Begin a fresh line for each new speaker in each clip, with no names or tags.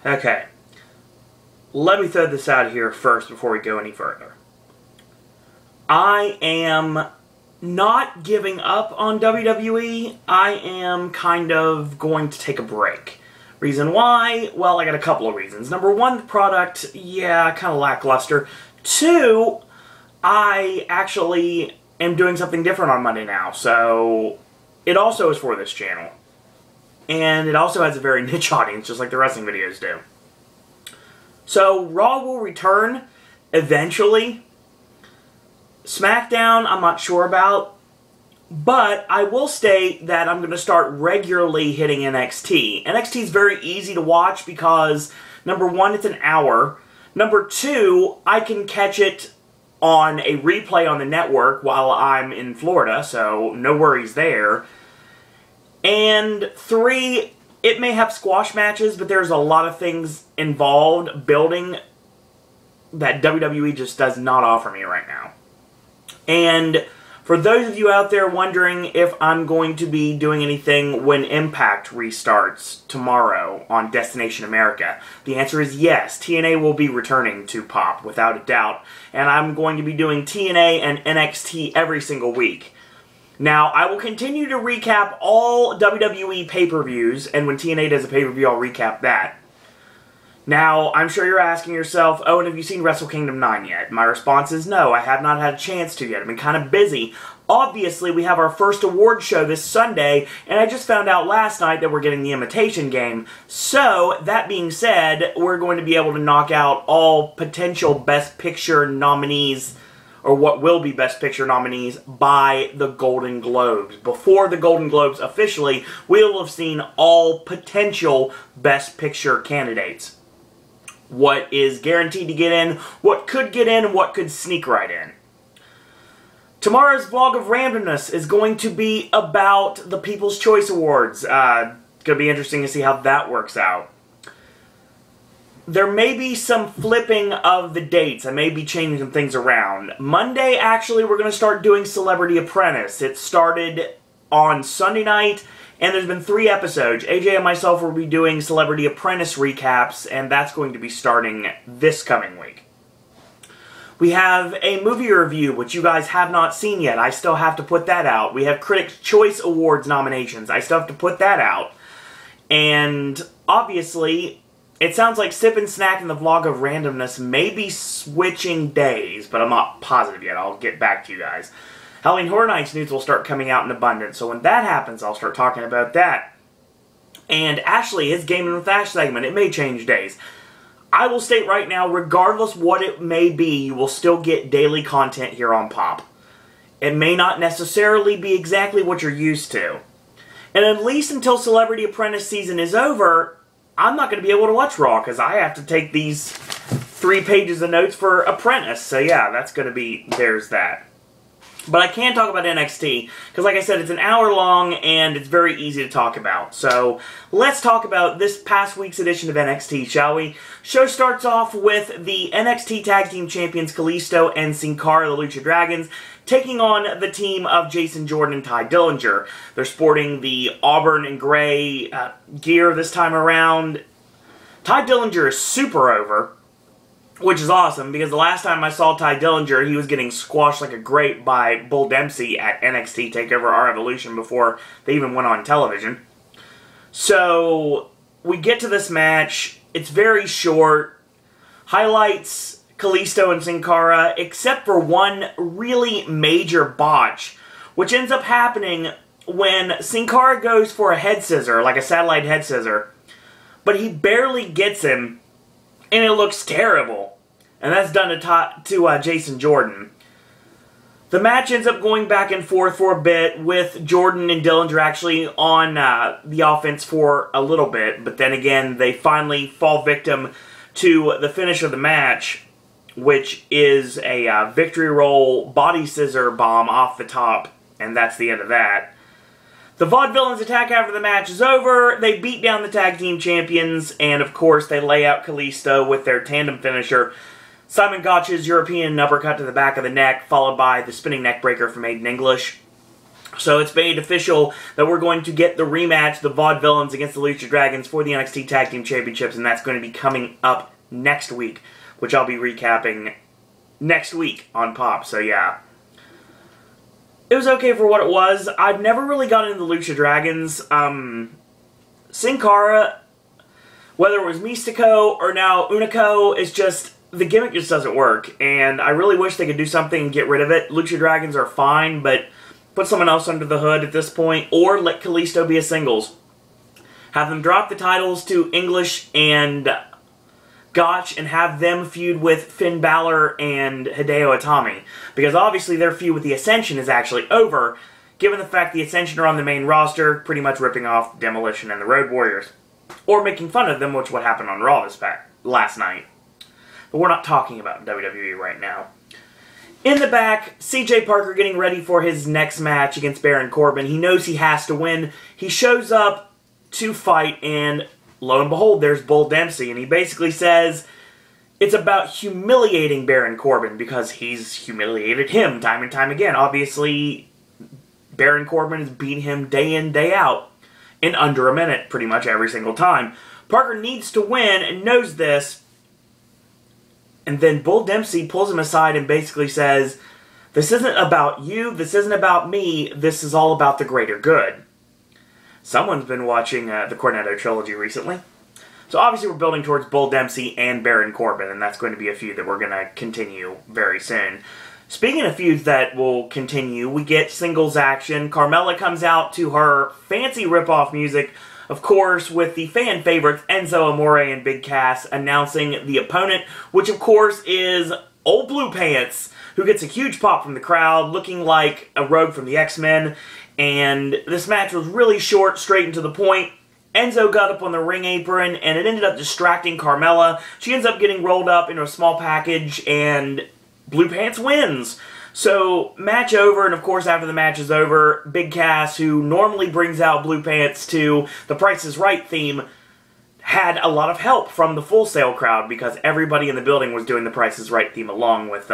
Okay, let me throw this out here first before we go any further. I am not giving up on WWE. I am kind of going to take a break. Reason why? Well, I got a couple of reasons. Number one, the product, yeah, kind of lackluster. Two, I actually am doing something different on Monday now, so it also is for this channel. And it also has a very niche audience, just like the wrestling videos do. So, Raw will return eventually. SmackDown, I'm not sure about. But I will state that I'm going to start regularly hitting NXT. NXT is very easy to watch because, number one, it's an hour. Number two, I can catch it on a replay on the network while I'm in Florida, so no worries there. And three, it may have squash matches, but there's a lot of things involved building that WWE just does not offer me right now. And for those of you out there wondering if I'm going to be doing anything when Impact restarts tomorrow on Destination America, the answer is yes. TNA will be returning to Pop, without a doubt. And I'm going to be doing TNA and NXT every single week. Now, I will continue to recap all WWE pay-per-views, and when TNA does a pay-per-view, I'll recap that. Now, I'm sure you're asking yourself, oh, and have you seen Wrestle Kingdom 9 yet? My response is no, I have not had a chance to yet. I've been kind of busy. Obviously, we have our first award show this Sunday, and I just found out last night that we're getting the Imitation Game. So, that being said, we're going to be able to knock out all potential Best Picture nominees, or what will be Best Picture nominees, by the Golden Globes. Before the Golden Globes officially, we'll have seen all potential Best Picture candidates. What is guaranteed to get in, what could get in, and what could sneak right in. Tomorrow's vlog of randomness is going to be about the People's Choice Awards. Going to be interesting to see how that works out. There may be some flipping of the dates. I may be changing some things around. Monday, actually, we're going to start doing Celebrity Apprentice. It started on Sunday night, and there's been 3 episodes. AJ and myself will be doing Celebrity Apprentice recaps, and that's going to be starting this coming week. We have a movie review, which you guys have not seen yet. I still have to put that out. We have Critics' Choice Awards nominations. I still have to put that out. And, obviously, it sounds like Sip and Snack and the vlog of randomness may be switching days, but I'm not positive yet. I'll get back to you guys. Halloween Horror Nights news will start coming out in abundance, so when that happens, I'll start talking about that. And Ashley, his Gaming with Ash segment, it may change days. I will state right now, regardless what it may be, you will still get daily content here on Pop. It may not necessarily be exactly what you're used to. And at least until Celebrity Apprentice season is over, I'm not going to be able to watch Raw, because I have to take these 3 pages of notes for Apprentice. So yeah, that's going to be, there's that. But I can talk about NXT, because like I said, it's an hour long, and it's very easy to talk about. So, let's talk about this past week's edition of NXT, shall we? Show starts off with the NXT Tag Team Champions Kalisto and Sin Cara, the Lucha Dragons, taking on the team of Jason Jordan and Ty Dillinger. They're sporting the auburn and gray gear this time around. Ty Dillinger is super over, which is awesome, because the last time I saw Ty Dillinger, he was getting squashed like a grape by Bull Dempsey at NXT TakeOver Our Evolution before they even went on television. So, we get to this match. It's very short. Highlights Kalisto and Sin Cara, except for one really major botch, which ends up happening when Sin Cara goes for a head scissor, like a satellite head scissor, but he barely gets him, and it looks terrible. And that's done to Jason Jordan. The match ends up going back and forth for a bit, with Jordan and Dillinger actually on the offense for a little bit. But then again, they finally fall victim to the finish of the match, which is a victory roll body scissor bomb off the top. And that's the end of that. The Vaudevillains attack after the match is over. They beat down the tag team champions, and of course they lay out Kalisto with their tandem finisher, Simon Gotch's European uppercut to the back of the neck, followed by the spinning neck breaker from Aiden English. So it's made official that we're going to get the rematch, the Vaudevillains against the Lucha Dragons for the NXT Tag Team Championships, and that's going to be coming up next week, which I'll be recapping next week on Pop, so yeah. It was okay for what it was. I've never really gotten into the Lucha Dragons. Sin Cara, whether it was Mystico or now Unico, is just, the gimmick just doesn't work, and I really wish they could do something and get rid of it. Lucha Dragons are fine, but put someone else under the hood at this point, or let Kalisto be a singles. Have them drop the titles to English and Gotch and have them feud with Finn Balor and Hideo Itami. Because obviously their feud with the Ascension is actually over, given the fact the Ascension are on the main roster, pretty much ripping off Demolition and the Road Warriors. Or making fun of them, which what happened on Raw last night. But we're not talking about WWE right now. In the back, CJ Parker getting ready for his next match against Baron Corbin. He knows he has to win. He shows up to fight, and lo and behold, there's Bull Dempsey. And he basically says it's about humiliating Baron Corbin because he's humiliated him time and time again. Obviously, Baron Corbin has beaten him day in, day out in under a minute pretty much every single time. Parker needs to win and knows this. And then Bull Dempsey pulls him aside and basically says, this isn't about you, this isn't about me, this is all about the greater good. Someone's been watching the Cornetto trilogy recently. So obviously we're building towards Bull Dempsey and Baron Corbin, and that's going to be a feud that we're going to continue very soon. Speaking of feuds that will continue, we get singles action. Carmella comes out to her fancy rip-off music, of course, with the fan favorites Enzo Amore and Big Cass announcing the opponent, which of course is Old Blue Pants, who gets a huge pop from the crowd, looking like a rogue from the X-Men. And this match was really short, straight and to the point. Enzo got up on the ring apron, and it ended up distracting Carmella. She ends up getting rolled up into a small package, and Blue Pants wins. So, match over, and of course after the match is over, Big Cass, who normally brings out Blue Pants to the Price is Right theme, had a lot of help from the Full Sail crowd because everybody in the building was doing the Price is Right theme along with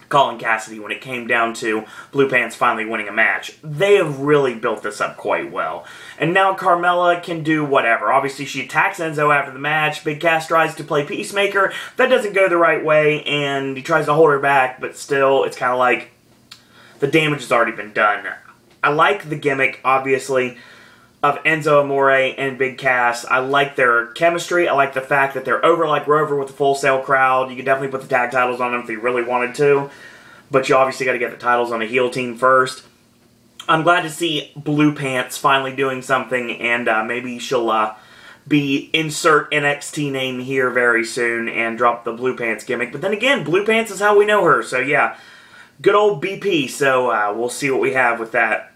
Colin Cassidy when it came down to Blue Pants finally winning a match. They have really built this up quite well. And now Carmella can do whatever. Obviously she attacks Enzo after the match. Big Cass tries to play Peacemaker. That doesn't go the right way, and he tries to hold her back, but still, it's kind of like the damage has already been done. I like the gimmick, obviously, of Enzo Amore and Big Cass. I like their chemistry. I like the fact that they're over like Rover with the Full Sail crowd. You could definitely put the tag titles on them if you really wanted to, but you obviously got to get the titles on a heel team first. I'm glad to see Blue Pants finally doing something, and maybe she'll be insert NXT name here very soon and drop the Blue Pants gimmick. But then again, Blue Pants is how we know her, so yeah, good old BP, so we'll see what we have with that.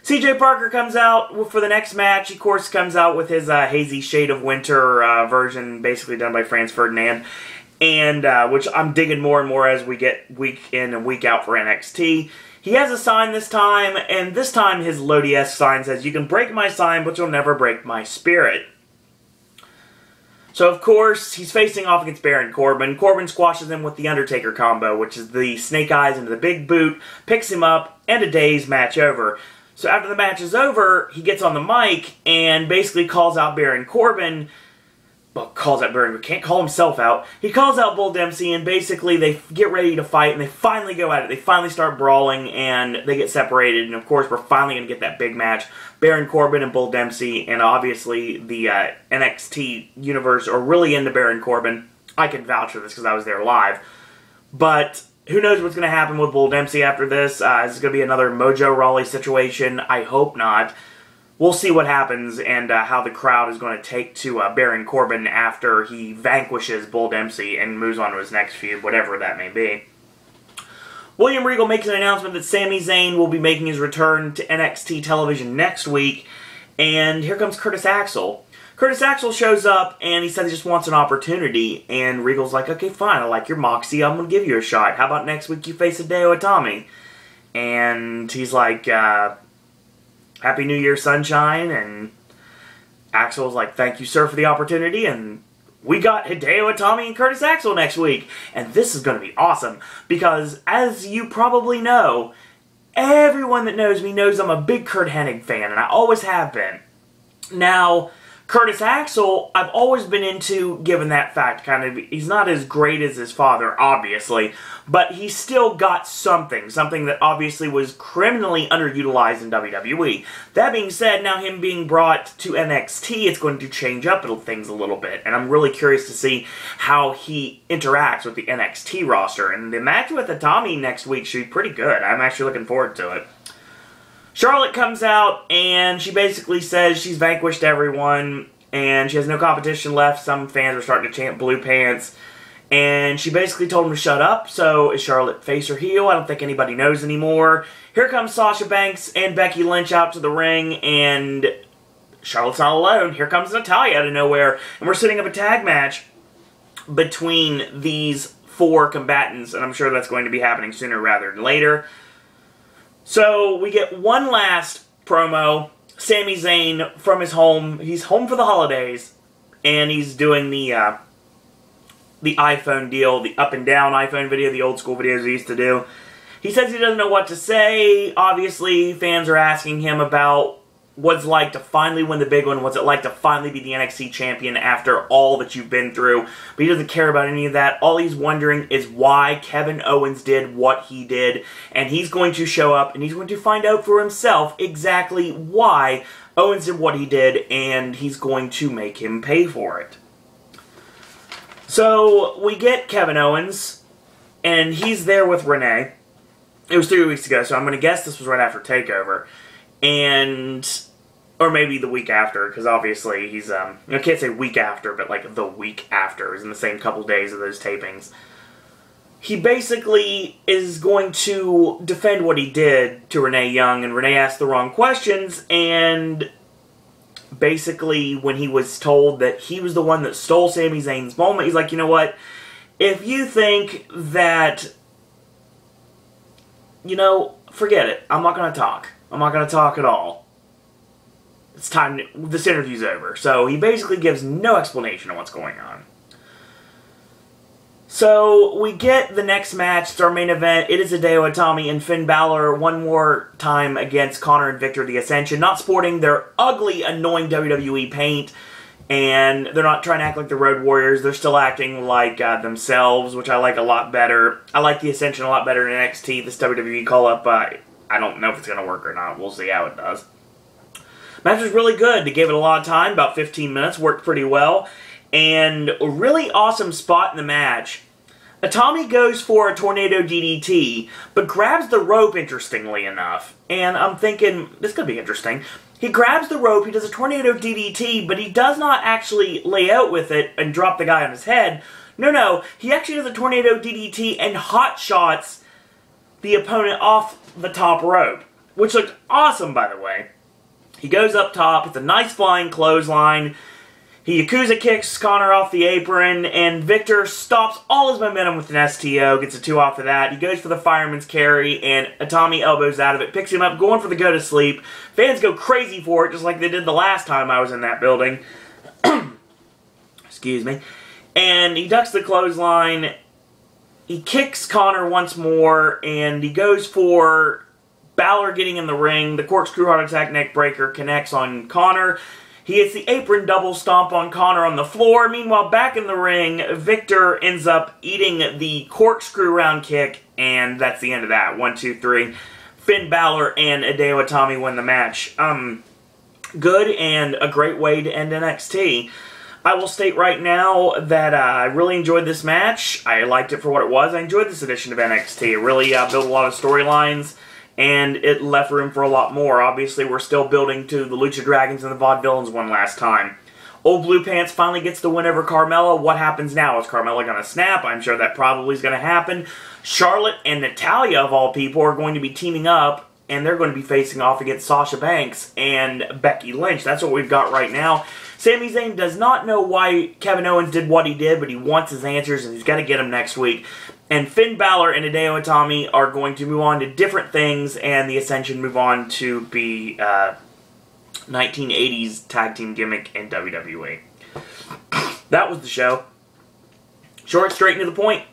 CJ Parker comes out for the next match. He, of course, comes out with his Hazy Shade of Winter version, basically done by Franz Ferdinand, and which I'm digging more and more as we get week in and week out for NXT. He has a sign this time, and this time his Lodi-esque sign says, "You can break my sign, but you'll never break my spirit." So, of course, he's facing off against Baron Corbin. Corbin squashes him with the Undertaker combo, which is the Snake Eyes into the big boot, picks him up, and a day's match over. So after the match is over, he gets on the mic and basically calls out Baron Corbin. Well, calls out Baron, but can't call himself out. He calls out Bull Dempsey, and basically they get ready to fight, and they finally go at it. They finally start brawling, and they get separated. And of course, we're finally going to get that big match. Baron Corbin and Bull Dempsey, and obviously the NXT universe are really into Baron Corbin. I can vouch for this because I was there live. But who knows what's going to happen with Bull Dempsey after this? Is this going to be another Mojo Rawley situation? I hope not. We'll see what happens and how the crowd is going to take to Baron Corbin after he vanquishes Bull Dempsey and moves on to his next feud, whatever that may be. William Regal makes an announcement that Sami Zayn will be making his return to NXT television next week, and here comes Curtis Axel. Curtis Axel shows up, and he says he just wants an opportunity, and Regal's like, okay, fine, I like your moxie, I'm going to give you a shot. How about next week you face Hideo Itami? And he's like, Happy New Year, sunshine, and Axel's like, thank you, sir, for the opportunity, and we got Hideo Itami and Curtis Axel next week, and this is going to be awesome, because, as you probably know, everyone that knows me knows I'm a big Curt Hennig fan, and I always have been. Now, Curtis Axel, I've always been into, given that fact, kind of, he's not as great as his father, obviously, but he's still got something that obviously was criminally underutilized in WWE. That being said, now him being brought to NXT, it's going to change up things a little bit, and I'm really curious to see how he interacts with the NXT roster, and the match with Itami next week should be pretty good. I'm actually looking forward to it. Charlotte comes out, and she basically says she's vanquished everyone, and she has no competition left. Some fans are starting to chant blue pants, and she basically told them to shut up. So is Charlotte face or heel? I don't think anybody knows anymore. Here comes Sasha Banks and Becky Lynch out to the ring, and Charlotte's not alone. Here comes Natalya out of nowhere, and we're setting up a tag match between these 4 combatants, and I'm sure that's going to be happening sooner rather than later. So, we get one last promo. Sami Zayn from his home. He's home for the holidays. And he's doing the iPhone deal. The up and down iPhone video. The old school videos he used to do. He says he doesn't know what to say. Obviously, fans are asking him about what it's like to finally win the big one. What's it like to finally be the NXT champion after all that you've been through. But he doesn't care about any of that. All he's wondering is why Kevin Owens did what he did. And he's going to show up and he's going to find out for himself exactly why Owens did what he did. And he's going to make him pay for it. So we get Kevin Owens. And he's there with Renee. It was 3 weeks ago. So I'm going to guess this was right after TakeOver. And... or maybe the week after, because obviously he's, I can't say week after, but like the week after, is in the same couple days of those tapings. He basically is going to defend what he did to Renee Young, and Renee asked the wrong questions, and basically when he was told that he was the one that stole Sami Zayn's moment, he's like, you know what, if you think that, you know, forget it, I'm not going to talk. I'm not going to talk at all. It's time, this interview's over. So he basically gives no explanation of what's going on. So we get the next match. It's our main event. It is Hideo Itami and Finn Balor one more time against Connor and Victor the Ascension. Not sporting their ugly, annoying WWE paint. And they're not trying to act like the Road Warriors. They're still acting like themselves, which I like a lot better. I like the Ascension a lot better than NXT. This WWE call-up, I don't know if it's going to work or not. We'll see how it does. Match was really good. They gave it a lot of time, about 15 minutes, worked pretty well. And a really awesome spot in the match. Itami goes for a tornado DDT, but grabs the rope, interestingly enough. And I'm thinking, this could be interesting. He grabs the rope, he does a tornado DDT, but he does not actually lay out with it and drop the guy on his head. No, he actually does a tornado DDT and hot shots the opponent off the top rope. Which looked awesome, by the way. He goes up top, it's a nice flying clothesline. He Yakuza kicks Connor off the apron, and Victor stops all his momentum with an STO, gets a 2 off of that. He goes for the fireman's carry, and Itami elbows out of it, picks him up, going for the go to sleep. Fans go crazy for it, just like they did the last time I was in that building. Excuse me. And he ducks the clothesline. He kicks Connor once more, and he goes for Balor getting in the ring. The corkscrew heart attack neck breaker connects on Connor. He hits the apron double stomp on Connor on the floor. Meanwhile, back in the ring, Victor ends up eating the corkscrew round kick, and that's the end of that. 1, 2, 3. Finn Balor and Hideo Itami win the match. Good and a great way to end NXT. I will state right now that I really enjoyed this match. I liked it for what it was. I enjoyed this edition of NXT. It really built a lot of storylines, and it left room for a lot more. Obviously, we're still building to the Lucha Dragons and the Vaudevillains one last time. Old Blue Pants finally gets the win over Carmella. What happens now? Is Carmella going to snap? I'm sure that probably is going to happen. Charlotte and Natalya, of all people, are going to be teaming up, and they're going to be facing off against Sasha Banks and Becky Lynch. That's what we've got right now. Sami Zayn does not know why Kevin Owens did what he did, but he wants his answers, and he's got to get them next week. And Finn Balor and Hideo Itami are going to move on to different things, and the Ascension move on to be 1980s tag team gimmick in WWE. That was the show. Short, straight, and to the point.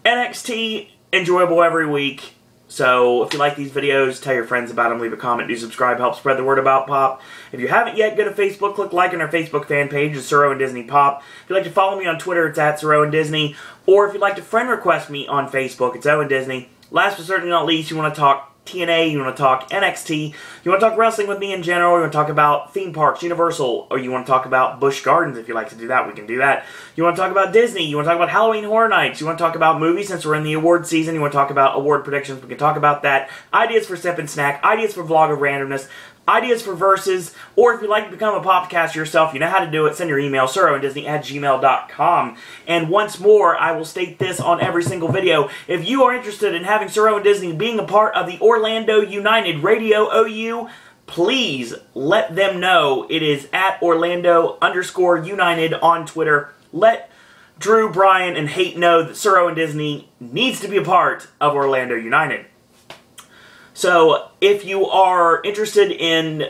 NXT, enjoyable every week. So if you like these videos, tell your friends about them, leave a comment, do subscribe, help spread the word about Pop. If you haven't yet, go to Facebook, click like on our Facebook fan page, it's Suro and Disney Pop. If you'd like to follow me on Twitter, it's at Suro and Disney. Or if you'd like to friend request me on Facebook, it's Owen Disney. Last but certainly not least, you want to talk TNA, you want to talk NXT, you want to talk wrestling with me in general, you want to talk about theme parks, Universal, or you want to talk about Busch Gardens. If you like to do that, we can do that. You want to talk about Disney, you want to talk about Halloween Horror Nights, you want to talk about movies since we're in the award season, you want to talk about award predictions, we can talk about that. Ideas for Sip and Snack, ideas for Vlog of Randomness, ideas for verses, or if you'd like to become a Popcaster yourself, you know how to do it. Send your email, suroanddisney@gmail.com. And once more, I will state this on every single video. If you are interested in having Suro and Disney being a part of the Orlando United Radio OU, please let them know. It is at Orlando_United on Twitter. Let Drew, Brian, and Hate know that Suro and Disney needs to be a part of Orlando United. So, if you are interested in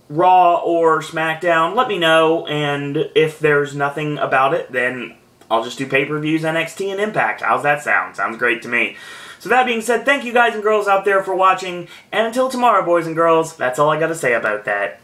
Raw or SmackDown, let me know, and if there's nothing about it, then I'll just do pay-per-views, NXT, and Impact. How's that sound? Sounds great to me. So that being said, thank you guys and girls out there for watching, and until tomorrow, boys and girls, that's all I gotta say about that.